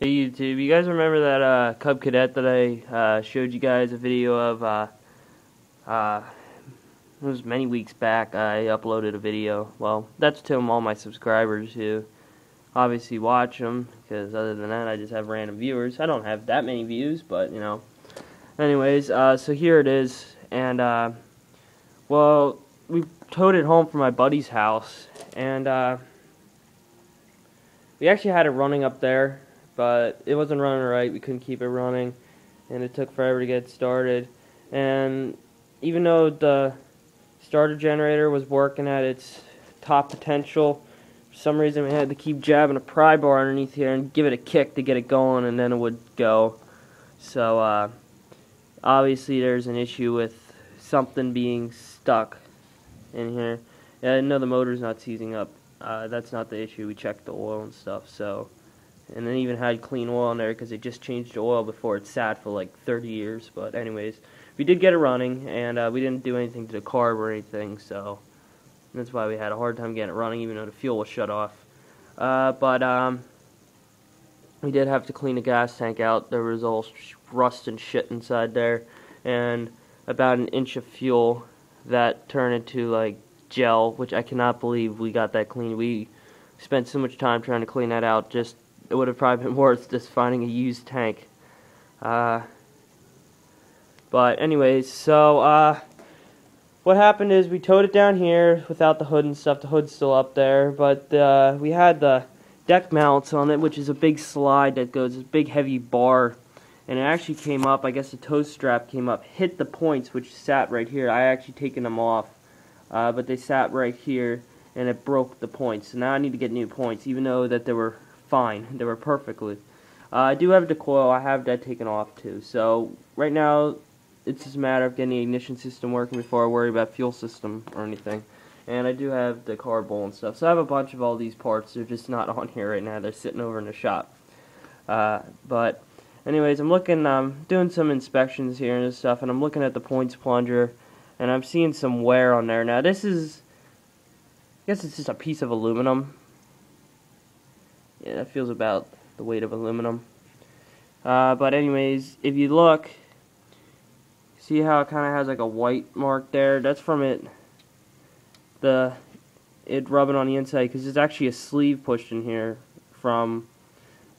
Hey YouTube, you guys remember that Cub Cadet that I showed you guys a video of? It was many weeks back. I uploaded a video. Well, that's to all my subscribers who obviously watch them, because other than that I just have random viewers. I don't have that many views, but you know. Anyways, so here it is, and well, we towed it home from my buddy's house, and we actually had it running up there, but it wasn't running right. We couldn't keep it running, and it took forever to get started. And even though the starter generator was working at its top potential, for some reason we had to keep jabbing a pry bar underneath here and give it a kick to get it going, and then it would go. So obviously there's an issue with something being stuck in here. Yeah, I know the motor's not seizing up. That's not the issue. We checked the oil and stuff, so, and then even had clean oil in there because they just changed the oil before it sat for like 30 years. But anyways, we did get it running, and we didn't do anything to the carb or anything, so that's why we had a hard time getting it running, even though the fuel was shut off. But we did have to clean the gas tank out. There was all rust and shit inside there, and about an inch of fuel that turned into like gel, which I cannot believe we got that clean. We spent so much time trying to clean that out. Just, it would have probably been worth just finding a used tank. But anyways, so what happened is we towed it down here without the hood and stuff. The hood's still up there, but we had the deck mounts on it, which is a big slide that goes, this big heavy bar, and it actually came up. I guess the tow strap came up, hit the points, which sat right here. I actually taken them off, but they sat right here, and it broke the points. So now I need to get new points, even though that they were fine. They were perfectly. I do have the coil. I have that taken off too. So right now, it's just a matter of getting the ignition system working before I worry about fuel system or anything. And I do have the carb bowl and stuff. So I have a bunch of all these parts. They're just not on here right now. They're sitting over in the shop. But anyways, I'm looking, doing some inspections here and stuff, and I'm looking at the points plunger, and I'm seeing some wear on there. Now this is, I guess it's just a piece of aluminum. Yeah, that feels about the weight of aluminum. But anyways, if you look, see how it kind of has like a white mark there? That's from it rubbing on the inside, because there's actually a sleeve pushed in here from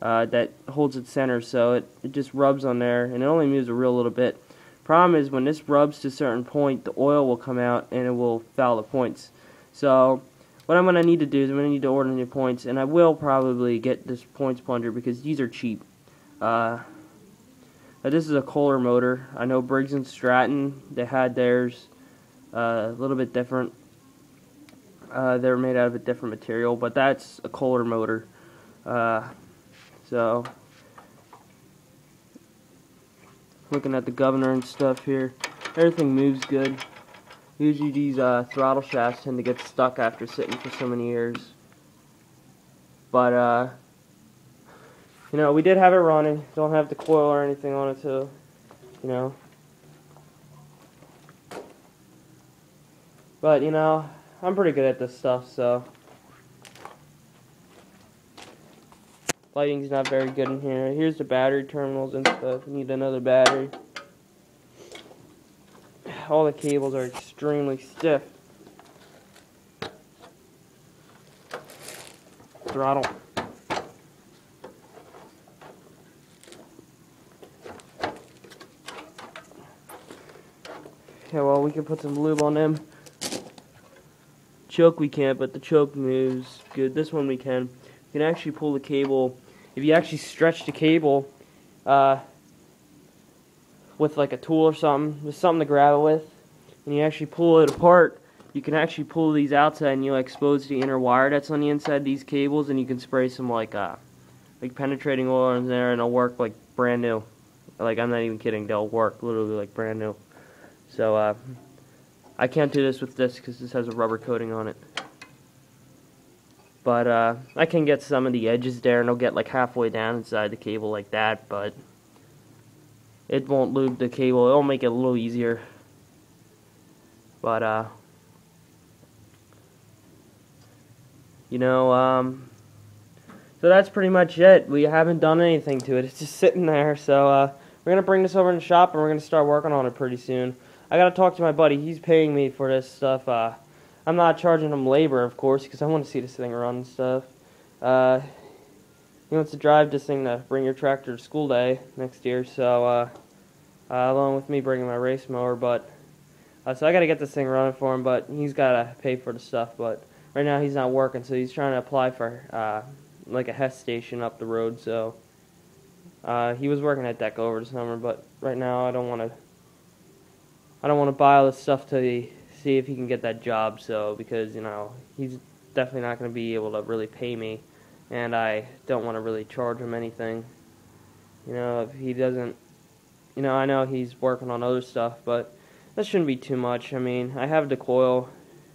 that holds its center, so it just rubs on there, and it only moves a real little bit. Problem is, when this rubs to a certain point, the oil will come out and it will foul the points. So what I'm going to need to do is I'm going to need to order new points, and I will probably get this points plunger because these are cheap. Now this is a Kohler motor. I know Briggs & Stratton, they had theirs a little bit different. They're made out of a different material, but that's a Kohler motor. So looking at the governor and stuff here, everything moves good. Usually these throttle shafts tend to get stuck after sitting for so many years. But you know, we did have it running. Don't have the coil or anything on it, so you know. But you know, I'm pretty good at this stuff, so. Lighting's not very good in here. Here's the battery terminals and stuff. Need another battery. All the cables are extremely stiff. Throttle. Yeah, well, we can put some lube on them. Choke we can't, but the choke moves good. This one we can. You can actually pull the cable. If you actually stretch the cable with like a tool or something, with something to grab it with, and you actually pull it apart, you can actually pull these outside and you'll expose the inner wire that's on the inside of these cables, and you can spray some like penetrating oil in there, and it'll work like brand new. Like, I'm not even kidding, they'll work literally like brand new. So I can't do this with this because this has a rubber coating on it. But I can get some of the edges there, and it'll get like halfway down inside the cable like that, but it won't lube the cable. It'll make it a little easier. But you know, so So that's pretty much it. We haven't done anything to it. It's just sitting there. So we're going to bring this over in the shop, and we're going to start working on it pretty soon. I got to talk to my buddy. He's paying me for this stuff. I'm not charging him labor, of course, because I want to see this thing run and stuff. He wants to drive this thing to bring your tractor to school day next year, so along with me bringing my race mower. But so I got to get this thing running for him, but he's got to pay for the stuff. But right now he's not working, so he's trying to apply for like a Hess station up the road. So he was working at Deck over the summer, but right now I don't want to buy all this stuff to see if he can get that job. So because he's definitely not going to be able to really pay me, and I don't want to really charge him anything. If he doesn't, I know he's working on other stuff, but that shouldn't be too much. I mean, I have the coil,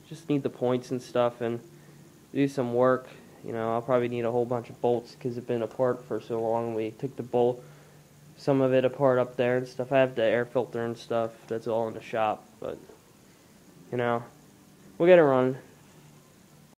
just need the points and stuff, and do some work. I'll probably need a whole bunch of bolts because it's been apart for so long. We took some of it apart up there and stuff. I have the air filter and stuff. That's all in the shop, but we'll get it running.